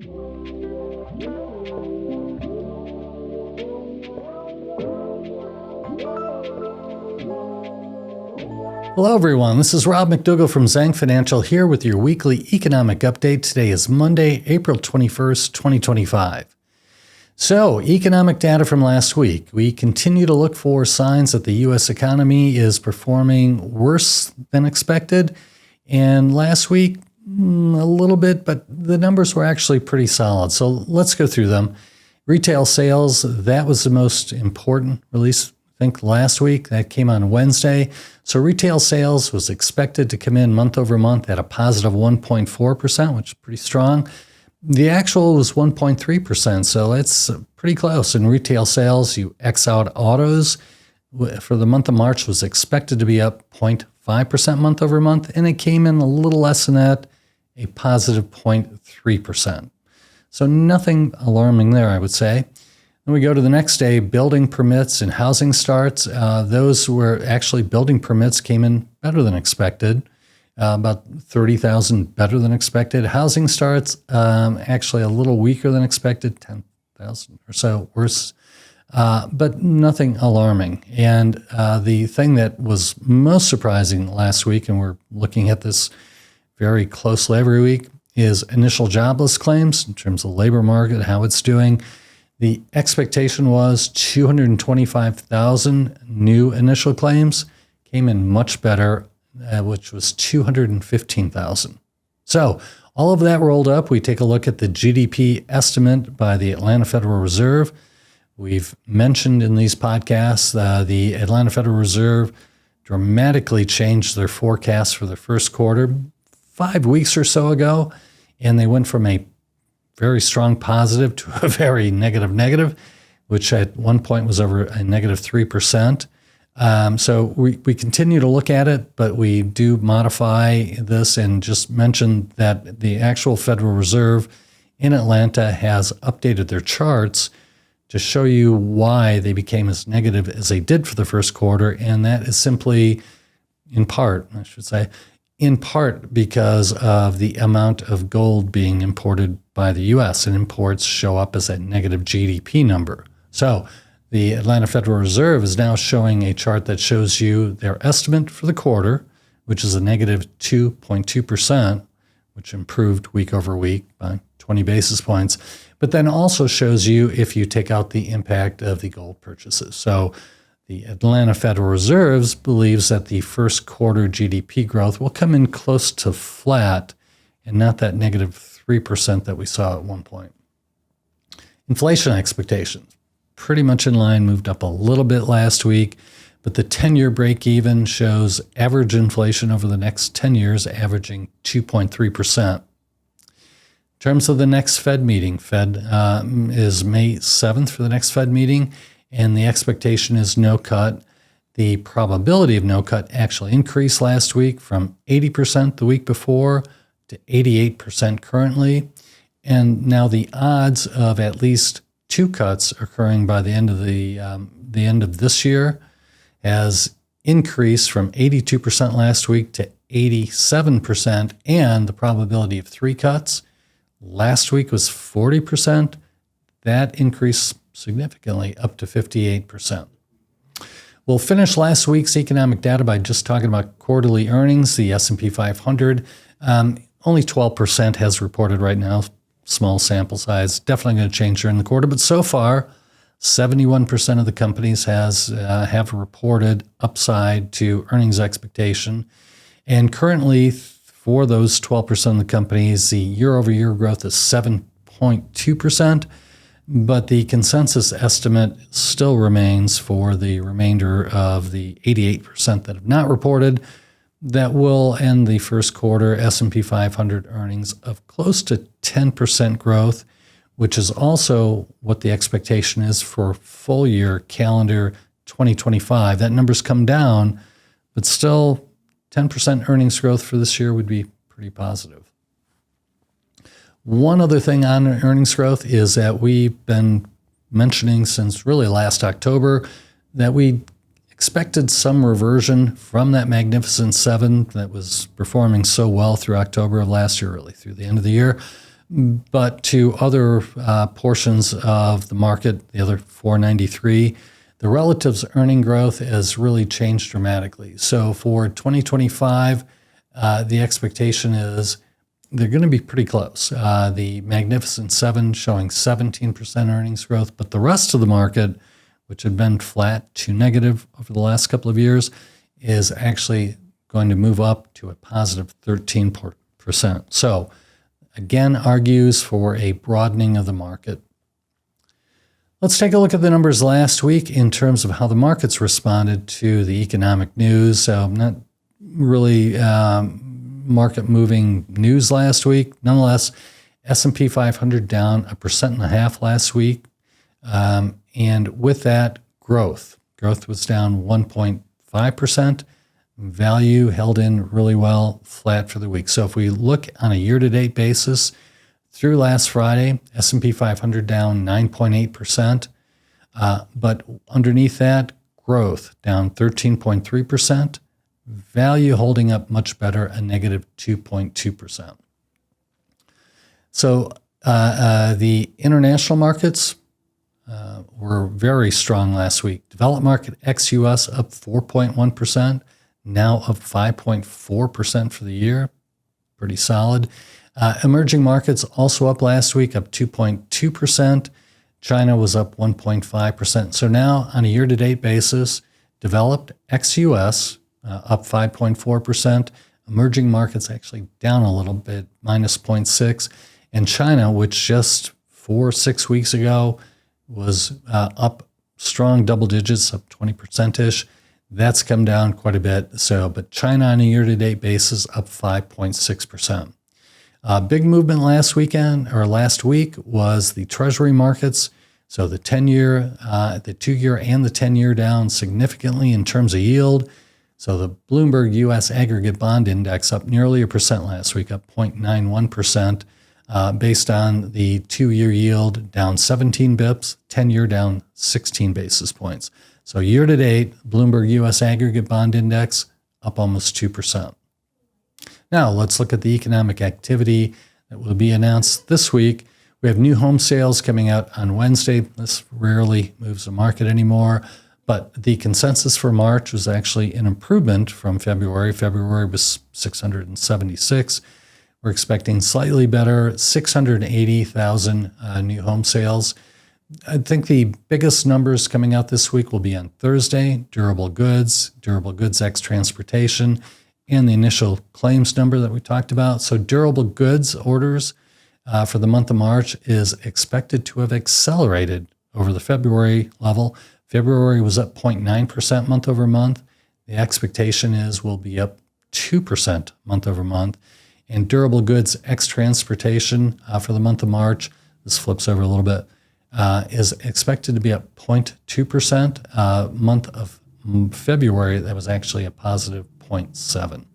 Hello, everyone. This is Rob McDougall from Zhang Financial here with your weekly economic update. Today is Monday, April 21st, 2025. So, economic data from last week. We continue to look for signs that the U.S. economy is performing worse than expected. And last week, a little bit, but the numbers were actually pretty solid. So let's go through them. Retail sales, that was the most important release, I think, last week. That came on Wednesday. So retail sales was expected to come in month over month at a positive 1.4%, which is pretty strong. The actual was 1.3%, so it's pretty close. In retail sales, you X out autos, for the month of March was expected to be up 0.5% month over month, and it came in a little less than that, a positive 0.3%. So nothing alarming there, I would say. Then we go to the next day, building permits and housing starts. Those were actually building permits came in better than expected, about 30,000 better than expected. Housing starts actually a little weaker than expected, 10,000 or so worse, but nothing alarming. And the thing that was most surprising last week, and we're looking at this very closely every week, is initial jobless claims in terms of labor market, how it's doing. The expectation was 225,000 new initial claims, came in much better, which was 215,000. So all of that rolled up. We take a look at the GDP estimate by the Atlanta Federal Reserve. We've mentioned in these podcasts the Atlanta Federal Reserve dramatically changed their forecast for the first quarter 5 weeks or so ago, and they went from a very strong positive to a very negative, which at one point was over a negative 3%. So we continue to look at it, but we do modify this and just mention that the actual Federal Reserve in Atlanta has updated their charts to show you why they became as negative as they did for the first quarter. And that is simply, in part because of the amount of gold being imported by the U.S., and imports show up as that negative GDP number. So the Atlanta Federal Reserve is now showing a chart that shows you their estimate for the quarter, which is a negative 2.2%, which improved week over week by 20 basis points, but then also shows you if you take out the impact of the gold purchases. So the Atlanta Federal Reserve believes that the first quarter GDP growth will come in close to flat and not that negative 3% that we saw at one point. Inflation expectations, pretty much in line, moved up a little bit last week, but the 10-year break-even shows average inflation over the next 10 years averaging 2.3%. In terms of the next Fed meeting, Fed is May 7th for the next Fed meeting, and the expectation is no cut. The probability of no cut actually increased last week from 80% the week before to 88% currently. And now the odds of at least 2 cuts occurring by the end of the end of this year has increased from 82% last week to 87%, and the probability of 3 cuts last week was 40%. That increased significantly up to 58%. We'll finish last week's economic data by just talking about quarterly earnings. The S&P 500, only 12% has reported right now, small sample size, definitely going to change during the quarter, but so far, 71% of the companies have reported upside to earnings expectation, and currently for those 12% of the companies, the year-over-year growth is 7.2%, but the consensus estimate still remains for the remainder of the 88% that have not reported that will end the first quarter S&P 500 earnings of close to 10% growth, which is also what the expectation is for full year calendar 2025. That number's come down, but still 10% earnings growth for this year would be pretty positive. One other thing on earnings growth is that we've been mentioning since really last October that we expected some reversion from that Magnificent Seven that was performing so well through October of last year, really through the end of the year. But to other portions of the market, the other 493, the relative earning growth has really changed dramatically. So for 2025, the expectation is they're going to be pretty close. The Magnificent Seven showing 17% earnings growth, but the rest of the market, which had been flat to negative over the last couple of years, is actually going to move up to a positive 13%. So again, argues for a broadening of the market. Let's take a look at the numbers last week in terms of how the markets responded to the economic news. So not really market-moving news last week. Nonetheless, S&P 500 down 1.5% last week. And with that, growth. Growth was down 1.5%. Value held in really well, flat for the week. So if we look on a year-to-date basis, through last Friday, S&P 500 down 9.8%. But underneath that, growth down 13.3%. Value holding up much better, a negative 2.2%. So the international markets were very strong last week. Developed market ex-US up 4.1%, now up 5.4% for the year. Pretty solid. Emerging markets also up last week, up 2.2%. China was up 1.5%. So now on a year-to-date basis, developed ex-US up 5.4%. Emerging markets actually down a little bit, minus 0.6%. And China, which just 4-6 weeks ago was up strong double digits, up 20%-ish, that's come down quite a bit. So, but China on a year-to-date basis up 5.6%. Big movement last week was the Treasury markets. So the 10-year, the 2-year, and the 10-year down significantly in terms of yield. So the Bloomberg U.S. Aggregate Bond Index up nearly 1% last week, up 0.91%, based on the 2-year yield down 17 bips, 10-year down 16 basis points. So year-to-date, Bloomberg U.S. Aggregate Bond Index up almost 2%. Now, let's look at the economic activity that will be announced this week. We have new home sales coming out on Wednesday. This rarely moves the market anymore, but the consensus for March was actually an improvement from February. February was 676. We're expecting slightly better, 680,000 new home sales. I think the biggest numbers coming out this week will be on Thursday, durable goods ex transportation, and the initial claims number that we talked about. So durable goods orders for the month of March is expected to have accelerated over the February level. February was up 0.9% month over month. The expectation is we'll be up 2% month over month. And durable goods ex transportation for the month of March, this flips over a little bit, is expected to be up 0.2%. Month of February, that was actually a positive 0.7%.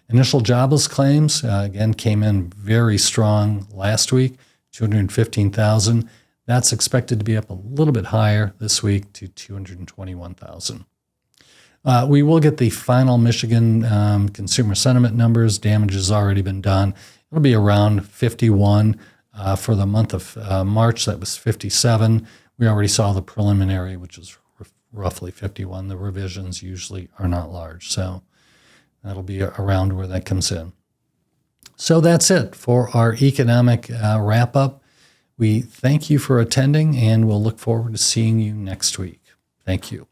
Initial jobless claims, again, came in very strong last week, 215,000. That's expected to be up a little bit higher this week to 221,000. We will get the final Michigan consumer sentiment numbers. Damage has already been done. It'll be around 51. For the month of March, that was 57. We already saw the preliminary, which is roughly 51. The revisions usually are not large, so that'll be around where that comes in. So that's it for our economic wrap-up. We thank you for attending, and we'll look forward to seeing you next week. Thank you.